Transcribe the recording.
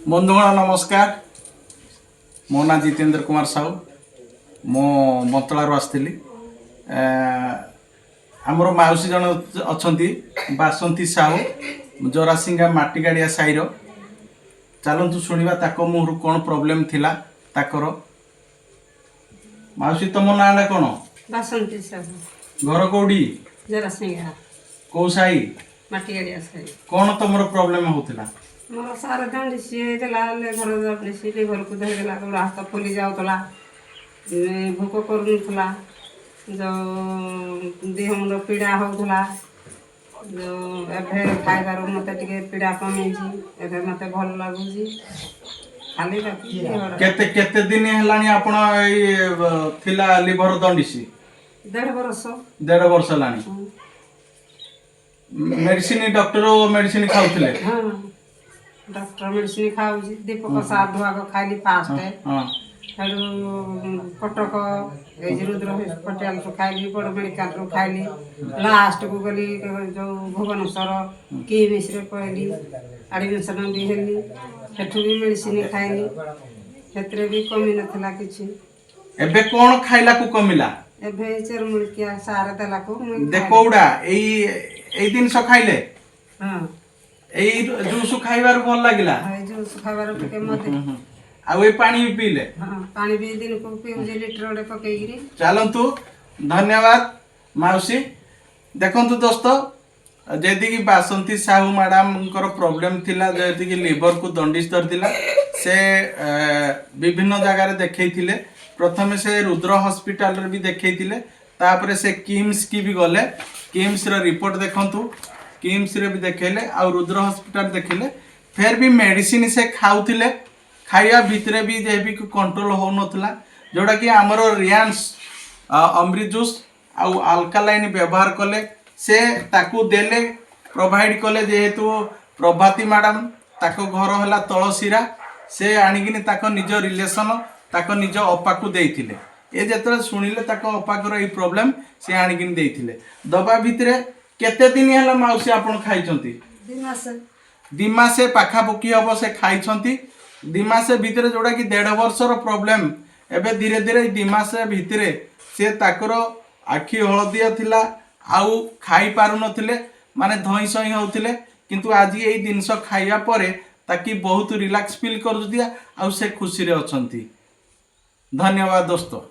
बंधुगण नमस्कार। मो ना जितेंद्र कुमार साहू मो बंतलारू आसली। आमर माउसी जन अच्छा बासंती साहू जोरासिंगा माटीगाड़िया साईर। चलतु शुणा ताक मुहर कौन प्रोब्लेम थिला ताकर। माउसी तुम ना कौन? बासंती साहू। घर कौड़ी? जोरासिंगा। कौ साई? माटीगाड़िया साई। कौन तुम प्रोब्लेम होता? मोर सार जंडिसी होता घर जंडिसी लिवर को धरदेला गोड़ हाथ फुली जाऊला भोक करूला जो देह मुंड पीड़ा होता जो एवं खाइबार मत पीड़ा कमी मत भल लगुच खाली केते केते दिन हेलानी आपण थिला लिवर दंडिसी? 1.5 वर्ष। 1.5 वर्ष हेलानी। मेडिसिन डॉक्टर मेडिसिन खाउथिले? हाँ डॉक्टर मेडिसिन खाऊ दीपक साधु आग खाइली फास्ट कटक रुद्र हस्पिटाल खाइली बड़ मेडिकल खाइली लास्ट को गली जो भुवनेश्वर किम्स पहली एडमिशन भी हेली सेठू भी मेडिसिन खाइली से भी कमी नाला कि एबे कौन खाइला को कमिला? एबे चेरमुलिकिया सार देला को देखौडा एई दिन स खाइले? हां एई जूस खाइबार भल लागिला? हां जूस खाइबार टिके मते आ ए पानी भी पीले? हां पानी भी दिन को पीउजे लीटर ओडे पकेइरी। चलंतु धन्यवाद माउसी। देखंतु दोस्त जेदी की बासंती साहू मैडम प्रोब्लेम थिला जेदी की लिवर को दंडिस धरतिला से विभिन्न जगह देखैथिले। प्रथमे से रुद्र हॉस्पिटल रे भी देखैथिले तापरे से किम्स की भी गले किम्स रे रिपोर्ट देखंतु किम्स रे भी देखेले आ रुद्र हॉस्पिटल देखले फिर भी मेडिसिन से खाउथिले खाइया भितरे भी जे भी कंट्रोल हो नथला जोड़ा कि हमरो रियांस अमृत जूस आ अल्कालाइन व्यवहार कले से ताकू देले प्रोवाइड कले जेहेतु प्रभाती मैडम ताको घर होला तळसिरा से आनिकिनी ताको निज रिलेशन ताको निज अपा को देइथिले ए जेतरे सुनिले ताको अपा को ई प्रॉब्लम से आनिकिनी देइथिले दबा भितरे केते दिन हला माउसी आपण खाइछंती? 2 मास। 2 मासे पाखापुखी हम से खाई दिमासे भितर जोड़ा कि 1.5 वर्षर प्रोब्लेम एबे धीरे धीरे 2 मास भितर से ताकर आखि हलदिया थिला आउ खाई पारु नथिले माने धई सई होउथिले किंतु आज ये जिनस खाइया परे ताकि बहुत रिलैक्स फील कर दिया आउ से खुशी रे अछंती। धन्यवाद दोस्तों।